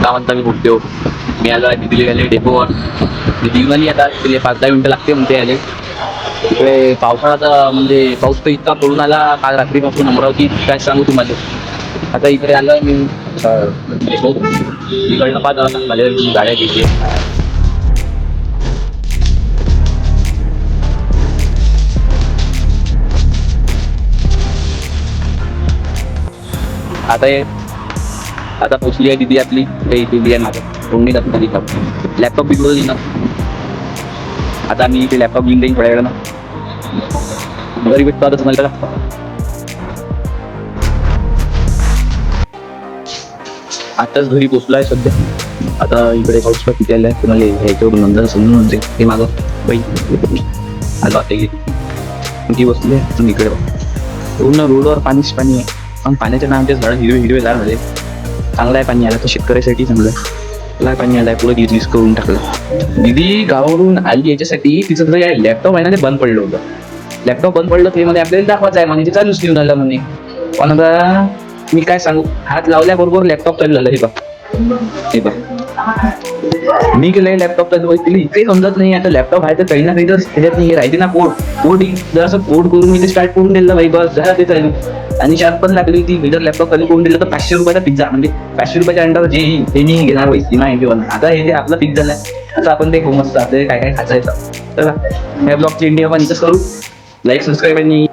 का म्हणता मी उठतो. मी आलो आहे दिल्ली गेले डेपोवर. दिल्ली आली आता तिथे 5-10 मिनिटं लागते म्हणते आले. इकडे पावसाळ्याचा म्हणजे पाऊस तर इतका पडून आला काल रात्रीपासून अमरावती, काय सांगू तुम्हाला. आता इकडे आलोय मी इकडनं पाहता माझ्या गाड्या घेतली. आता पोचली आहे दिदी आपली. दिदी आहे माझं कोणी जात नाही. लॅपटॉप बिघडवली ना. आता मी इथे लॅपटॉप घेऊन देईन थोड्या वेळानं. घरी भेटतो आता तुम्हाला. आताच घरी पोचलो आहे सध्या. आता इकडे पाऊस किती आलाय तुम्हाला ह्याच्यावरून नंतर समजून होते. हे मागं बाई आलो आता किती बसले तुम्ही इकडे पूर्ण रोडवर पाणीच पाणी आहे. पण पाण्याच्या नावाचे झाडं हिरवे झाड झाले. चांगला आहे पाणी आला तर शेतकऱ्यासाठी चांगलं आहे. त्याला पाणी आलाय पुढे डिलीज करून टाकलं. दिदी गावावरून आली याच्यासाठी तिचं जर लॅपटॉप आहे ना ते बंद पडलं होतं. लॅपटॉप बंद पडलं ते मध्ये आपल्याला दाखवायचं आहे म्हणजे चालूच घेऊन आलं म्हणे. पण आता मी काय सांगू, हात लावल्याबरोबर लॅपटॉप चालू झालं. हे बघ मी केलंय लॅपटॉप चालू. तिला इथे समजत नाही. आता लॅपटॉप आहे तर काही ना काही तर त्याच्यात हे राहते ना कोड जर असं कोड करून मी ते स्टार्ट करून दिलं बाई बस झालं ते चालू. आणि शार्प पण लागली होती. जर लॅपटॉप चालू करून दिलं तर 500 रुपयाचा पिझ्झा म्हणजे 500 रुपयाच्या अंडर जे ते नाही घेणार पैसे माहिती. पण आता हे जे आपला पिझ्झा झालाय आता आपण ते मस्त आपल्याला काय काय खायचं. तर ह्या ब्लॉगची इंडिया पण इथंच करू. लाईक सबस्क्राईब आणि